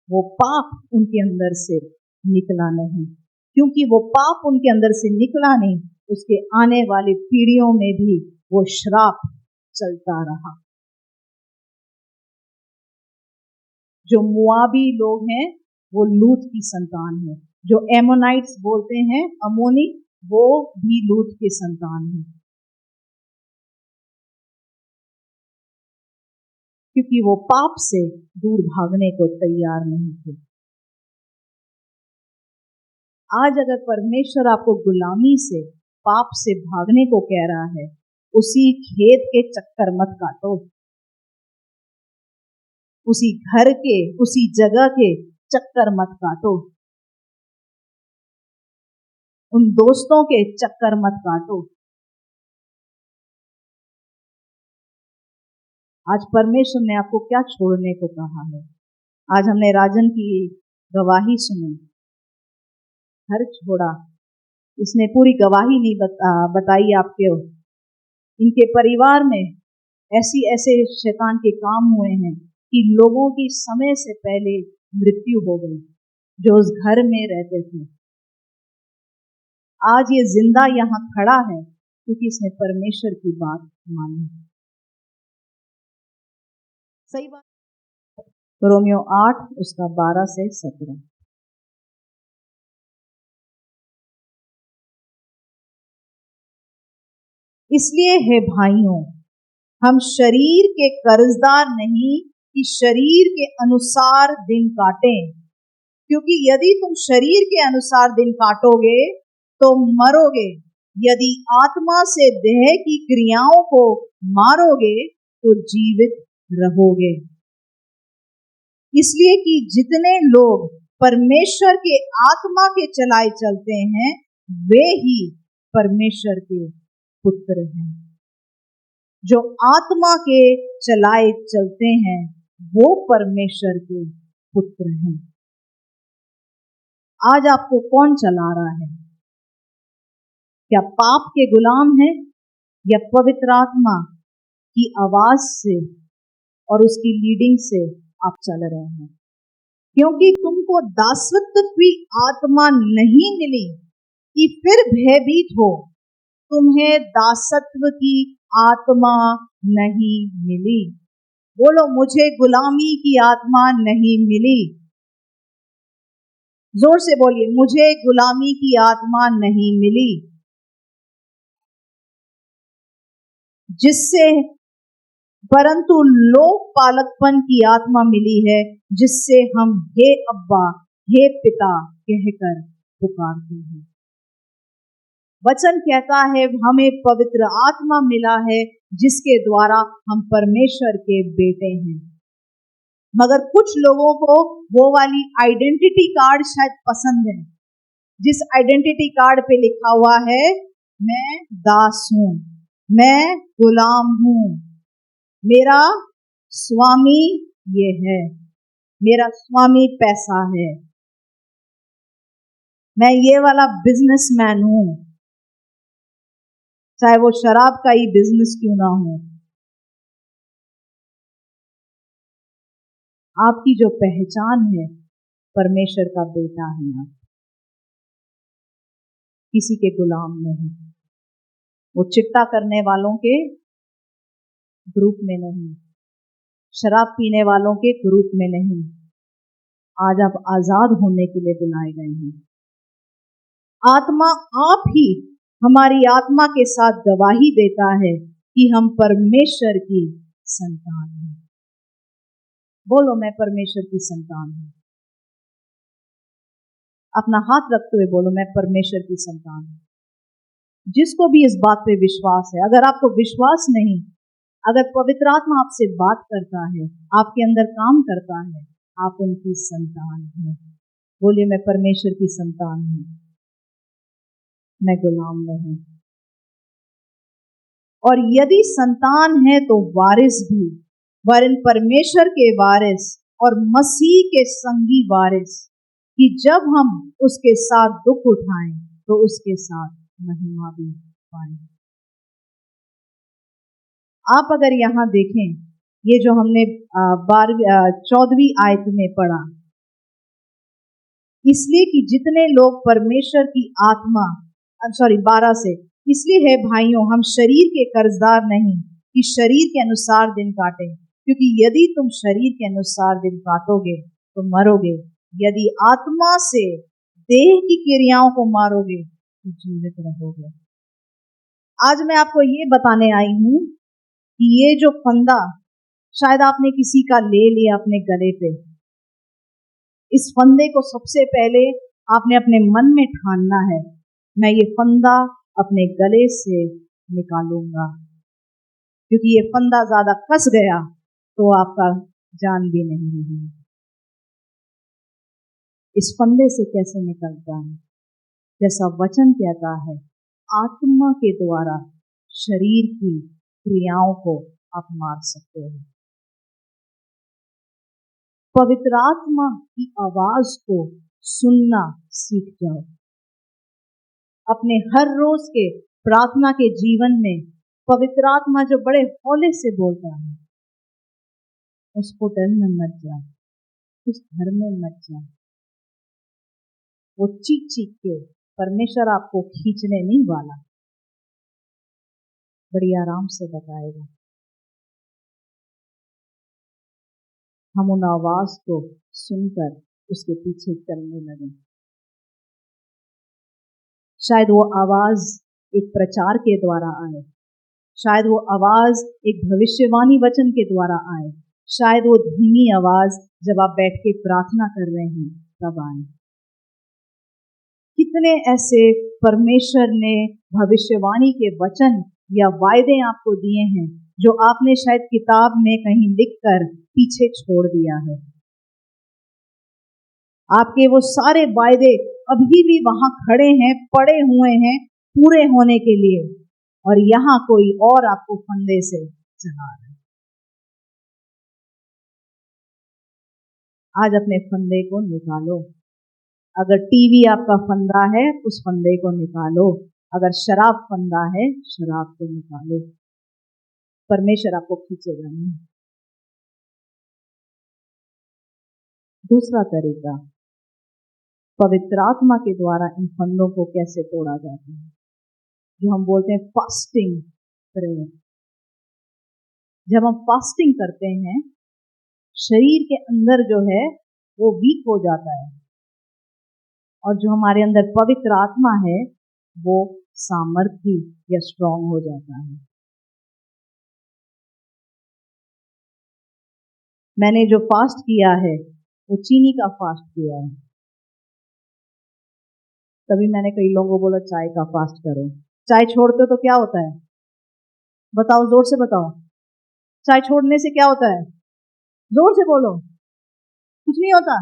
A: वो पाप उनके अंदर से निकला नहीं, क्योंकि वो पाप उनके अंदर से निकला नहीं, उसके आने वाली पीढ़ियों में भी वो श्राप चलता रहा। जो मुआबी लोग हैं वो लूत की संतान है, जो एमोनाइट्स बोलते हैं अमोनी, वो भी लूत के संतान है, क्योंकि वो पाप से दूर भागने को तैयार नहीं थे। आज अगर परमेश्वर आपको गुलामी से, पाप से भागने को कह रहा है, उसी खेत के चक्कर मत काटो, उसी घर के, उसी जगह के चक्कर मत काटो, उन दोस्तों के चक्कर मत काटो। आज परमेश्वर ने आपको क्या छोड़ने को कहा है? आज हमने राजन की गवाही सुनी, घर छोड़ा, इसने पूरी गवाही नहीं बताई आपके, इनके परिवार में ऐसे शैतान के काम हुए हैं कि लोगों की समय से पहले मृत्यु हो गई, जो उस घर में रहते थे। आज ये जिंदा यहाँ खड़ा है क्योंकि इसने परमेश्वर की बात मानी। सही बात। रोमियो 8 उसका 12 से 17। इसलिए हे भाइयों, हम शरीर के कर्जदार नहीं कि शरीर के अनुसार दिन काटें, क्योंकि यदि तुम शरीर के अनुसार दिन काटोगे तो मरोगे, यदि आत्मा से देह की क्रियाओं को मारोगे तो जीवित रहोगे। इसलिए कि जितने लोग परमेश्वर के आत्मा के चलाए चलते हैं वे ही परमेश्वर के पुत्र हैं। जो आत्मा के चलाए चलते हैं वो परमेश्वर के पुत्र हैं। आज आपको कौन चला रहा है? क्या पाप के गुलाम है या पवित्र आत्मा की आवाज से और उसकी लीडिंग से आप चल रहे हैं? क्योंकि तुमको दासत्व की आत्मा नहीं मिली कि फिर भयभीत हो, तुम्हें दासत्व की आत्मा नहीं मिली। बोलो, मुझे गुलामी की आत्मा नहीं मिली। जोर से बोलिए, मुझे गुलामी की आत्मा नहीं मिली, जिससे परंतु लोक पालकपन की आत्मा मिली है, जिससे हम हे अब्बा हे पिता कहकर पुकारते हैं। वचन कहता है हमें पवित्र आत्मा मिला है जिसके द्वारा हम परमेश्वर के बेटे हैं। मगर कुछ लोगों को वो वाली आइडेंटिटी कार्ड शायद पसंद है, जिस आइडेंटिटी कार्ड पे लिखा हुआ है मैं दास हूं, मैं गुलाम हूं, मेरा स्वामी ये है, मेरा स्वामी पैसा है, मैं ये वाला बिजनेसमैन हूं, चाहे वो शराब का ही बिजनेस क्यों ना हो। आपकी जो पहचान है परमेश्वर का बेटा है, आप किसी के गुलाम नहीं, वो चिट्टा करने वालों के ग्रुप में नहीं, शराब पीने वालों के ग्रुप में नहीं। आज आप आजाद होने के लिए बुलाए गए हैं। आत्मा आप ही हमारी आत्मा के साथ गवाही देता है कि हम परमेश्वर की संतान हैं। बोलो, मैं परमेश्वर की संतान हूं। अपना हाथ रखते हुए बोलो, मैं परमेश्वर की संतान हूं। जिसको भी इस बात पे विश्वास है, अगर आपको विश्वास नहीं, अगर पवित्र आत्मा आपसे बात करता है, आपके अंदर काम करता है, आप उनकी संतान हैं। बोलिए, मैं परमेश्वर की संतान हूं, मैं गुलाम नहीं। और यदि संतान है तो वारिस भी, वरन परमेश्वर के वारिस और मसीह के संगी वारिस, कि जब हम उसके साथ दुख उठाएं तो उसके साथ महिमा भी पाएं। आप अगर यहां देखें, ये जो हमने 14वीं आयत में पढ़ा, इसलिए कि जितने लोग परमेश्वर की आत्मा 12 से, इसलिए है भाइयों, हम शरीर के कर्जदार नहीं कि शरीर के अनुसार दिन काटें, क्योंकि यदि तुम शरीर के अनुसार दिन काटोगे तो मरोगे, यदि आत्मा से देह की क्रियाओं को मारोगे तो जीवित रहोगे। आज मैं आपको ये बताने आई हूं कि ये जो फंदा शायद आपने किसी का ले लिया अपने गले पे, इस फंदे को सबसे पहले आपने अपने मन में ठानना है, मैं ये फंदा अपने गले से निकालूंगा, क्योंकि ये फंदा ज्यादा फंस गया तो आपका जान भी नहीं रहेगी। इस फंदे से कैसे निकलता है? जैसा वचन कहता है, आत्मा के द्वारा शरीर की क्रियाओं को आप मार सकते हो। पवित्र आत्मा की आवाज को सुनना सीख जाओ। अपने हर रोज के प्रार्थना के जीवन में पवित्र आत्मा जो बड़े हौले से बोलता है, उस होटल में मत जा, उस घर में मत जा, वो चीख चीख के परमेश्वर आपको खींचने नहीं वाला, बड़ी आराम से बताएगा। हम उन आवाज को सुनकर उसके पीछे चलने लगे। शायद वो आवाज एक प्रचार के द्वारा आए, शायद वो आवाज एक भविष्यवाणी वचन के द्वारा आए, शायद वो धीमी आवाज जब आप बैठ के प्रार्थना कर रहे हैं तब आए। कितने ऐसे परमेश्वर ने भविष्यवाणी के वचन या वायदे आपको दिए हैं जो आपने शायद किताब में कहीं लिखकर पीछे छोड़ दिया है। आपके वो सारे वायदे अभी भी वहां खड़े हैं, पड़े हुए हैं पूरे होने के लिए, और यहां कोई और आपको फंदे से चला रहा है। आज अपने फंदे को निकालो। अगर टीवी आपका फंदा है, उस फंदे को निकालो। अगर शराब फंदा है, शराब को निकालो। परमेश्वर आपको खींचेगा नहीं। दूसरा तरीका, पवित्र आत्मा के द्वारा इन फंदों को कैसे तोड़ा जाता है, जो हम बोलते हैं फास्टिंग प्रेयर। जब हम फास्टिंग करते हैं, शरीर के अंदर जो है वो वीक हो जाता है, और जो हमारे अंदर पवित्र आत्मा है वो सामर्थी या स्ट्रांग हो जाता है। मैंने जो फास्ट किया है वो चीनी का फास्ट किया है। तभी मैंने कई लोगों को बोला चाय का फास्ट करो। चाय छोड़ते तो क्या होता है? बताओ, जोर से बताओ। चाय छोड़ने से क्या होता है? जोर से बोलो। कुछ नहीं होता।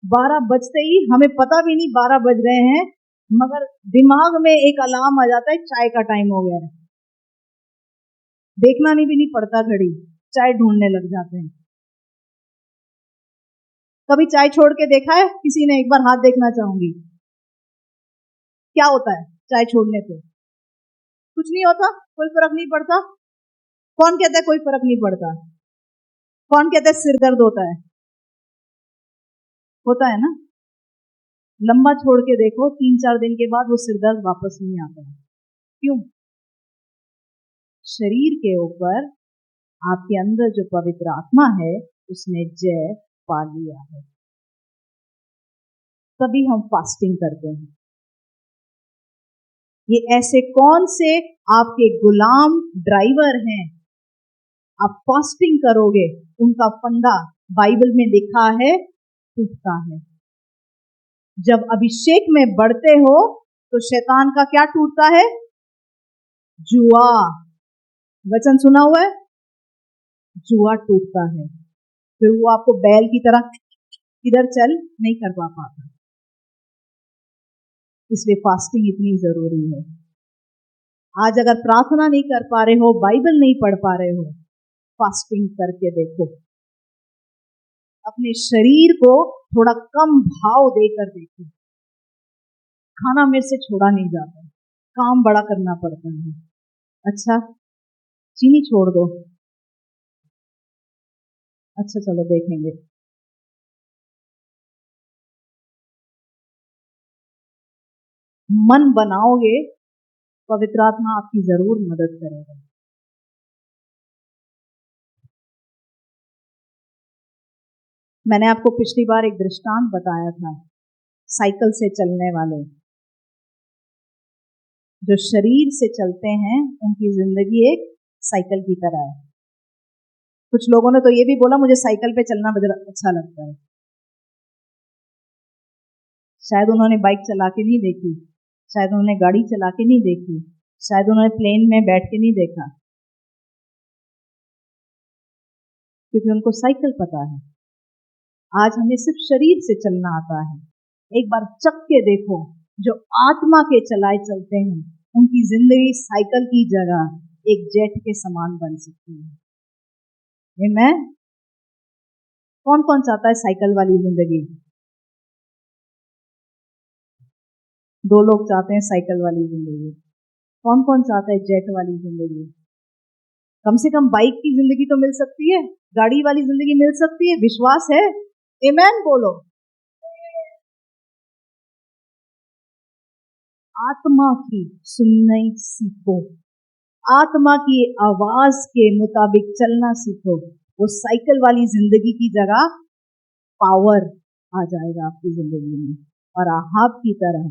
A: 12 बजते ही हमें पता भी नहीं 12 बज रहे हैं, मगर दिमाग में एक अलार्म आ जाता है, चाय का टाइम हो गया है। देखना नहीं भी नहीं पड़ता घड़ी, चाय ढूंढने लग जाते हैं। कभी चाय छोड़ के देखा है किसी ने? एक बार हाथ देखना चाहूंगी। क्या होता है चाय छोड़ने पे? कुछ नहीं होता, कोई फर्क नहीं पड़ता। कौन कहता है कोई फर्क नहीं पड़ता? कौन कहता है सिर दर्द होता है? होता है ना। लंबा छोड़ के देखो, 3-4 दिन के बाद वो सिर दर्द वापस नहीं आता है। क्यों? शरीर के ऊपर आपके अंदर जो पवित्र आत्मा है उसने जय पा लिया है। तभी हम फास्टिंग करते हैं। ये ऐसे कौन से आपके गुलाम ड्राइवर हैं, आप फास्टिंग करोगे उनका फंदा बाइबल में लिखा है टूटता है। जब अभिषेक में बढ़ते हो तो शैतान का क्या टूटता है? जुआ। वचन सुना हुआ है? जुआ टूटता है। फिर वो आपको बैल की तरह इधर चल नहीं कर पाता। इसलिए फास्टिंग इतनी जरूरी है। आज अगर प्रार्थना नहीं कर पा रहे हो, बाइबल नहीं पढ़ पा रहे हो, फास्टिंग करके देखो। अपने शरीर को थोड़ा कम भाव देकर देखो। खाना मेरे से छोड़ा नहीं जाता, काम बड़ा करना पड़ता है। अच्छा, चीनी छोड़ दो। अच्छा चलो देखेंगे। मन बनाओगे, पवित्र आत्मा आपकी जरूर मदद करेगा। मैंने आपको पिछली बार एक दृष्टांत बताया था, साइकिल से चलने वाले जो शरीर से चलते हैं उनकी जिंदगी एक साइकिल की तरह है। कुछ लोगों ने तो ये भी बोला मुझे साइकिल पे चलना अच्छा लगता है। शायद उन्होंने बाइक चला के नहीं देखी, शायद उन्होंने गाड़ी चला के नहीं देखी, शायद उन्होंने प्लेन में बैठ के नहीं देखा, क्योंकि उनको साइकिल पता है। आज हमें सिर्फ शरीर से चलना आता है। एक बार चख के देखो, जो आत्मा के चलाए चलते हैं उनकी जिंदगी साइकिल की जगह एक जेट के समान बन सकती है। आमीन। कौन कौन चाहता है साइकिल वाली जिंदगी? 2 लोग चाहते हैं साइकिल वाली जिंदगी। कौन कौन चाहता है जेट वाली जिंदगी? कम से कम बाइक की जिंदगी तो मिल सकती है, गाड़ी वाली जिंदगी मिल सकती है। विश्वास है? आमीन बोलो। आत्मा की सुनना सीखो, आत्मा की आवाज के मुताबिक चलना सीखो। वो साइकिल वाली जिंदगी की जगह पावर आ जाएगा आपकी जिंदगी में, और आहाब की तरह,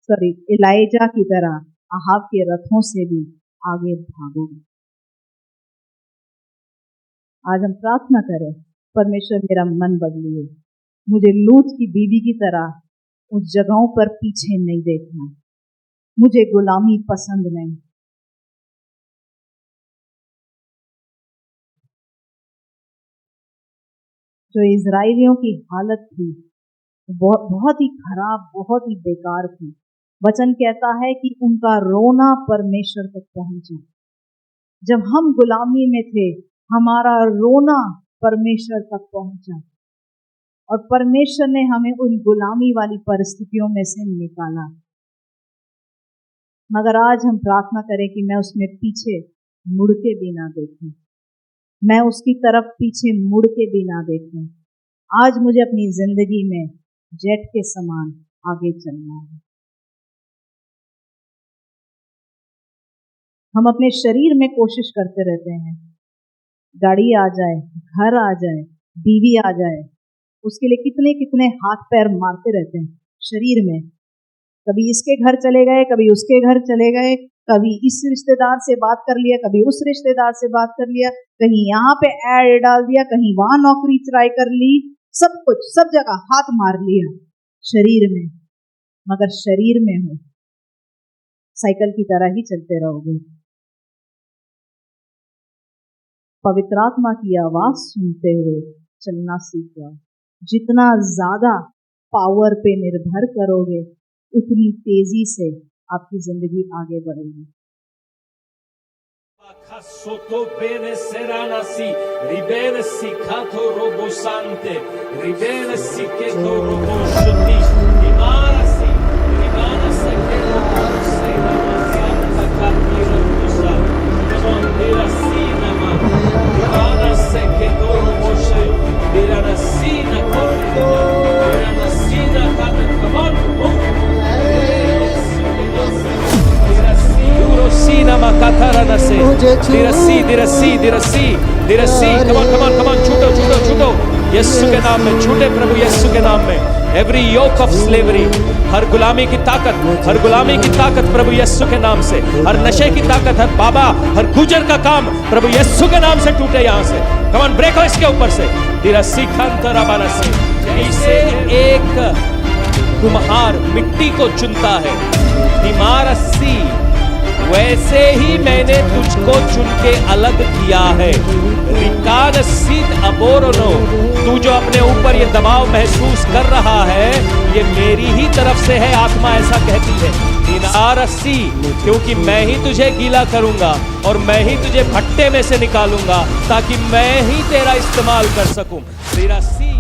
A: सॉरी एलाइजा की तरह आहाब के रथों से भी आगे भागोगे। आज हम प्रार्थना करें, परमेश्वर मेरा मन बदलिए, मुझे लूत की बीवी की तरह उस जगहों पर पीछे नहीं देखना, मुझे गुलामी पसंद नहीं। जो इजराइलियों की हालत थी बहुत ही खराब, बहुत ही बेकार थी। वचन कहता है कि उनका रोना परमेश्वर तक पहुंचा। जब हम गुलामी में थे, हमारा रोना परमेश्वर तक पहुंचा, और परमेश्वर ने हमें उन गुलामी वाली परिस्थितियों में से निकाला। मगर आज हम प्रार्थना करें कि मैं उसमें पीछे मुड़ के भी ना देखूं, मैं उसकी तरफ पीछे मुड़ के भी ना देखूं। आज मुझे अपनी जिंदगी में जेट के समान आगे चलना है। हम अपने शरीर में कोशिश करते रहते हैं, गाड़ी आ जाए, घर आ जाए, बीवी आ जाए, उसके लिए कितने कितने हाथ पैर मारते रहते हैं शरीर में। कभी इसके घर चले गए, कभी उसके घर चले गए, कभी इस रिश्तेदार से बात कर लिया, कभी उस रिश्तेदार से बात कर लिया, कहीं यहाँ पे ऐड डाल दिया, कहीं वहां नौकरी ट्राई कर ली, सब कुछ, सब जगह हाथ मार लिया शरीर में। मगर शरीर में हो, साइकिल की तरह ही चलते रहोगे। पवित्र आत्मा की आवाज सुनते हुए चलना सीख जाओ। जितना ज्यादा पावर पे निर्भर करोगे, उतनी तेजी से आपकी जिंदगी आगे बढ़ेगी।
B: Sotto bene serana si ribene si cato robo sante ribene si che to robo shuti imara si ribana se che robo se santa carmira rosa dira si nama ribana se che to robo se dira na si na corrido dira na si na kata kamon Sinama katarana se dirasi come on छूटो यीशु के नाम में छूटे प्रभु यीशु के नाम में every yoke of slavery हर गुलामी की ताकत प्रभु यीशु के नाम से हर नशे की ताकत हर बाबा हर गुजर का काम प्रभु यीशु के नाम से टूटे यहाँ से come on ब्रेक हो इसके ऊपर से dirasi खंतरा बालसी जैसे एक कुम्हार मिट्टी को चुनता है इमारसी वैसे ही मैंने तुझको चुन के अलग किया है। रिकान सीत अबोरोनो तू जो अपने ऊपर ये दबाव महसूस कर रहा है ये मेरी ही तरफ से है, आत्मा ऐसा कहती है। इनारसी क्योंकि मैं ही तुझे गीला करूंगा और मैं ही तुझे भट्टे में से निकालूंगा ताकि मैं ही तेरा इस्तेमाल कर सकूं। तिरासी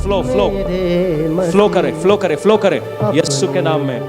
B: फ्लो करे यीशु के नाम में।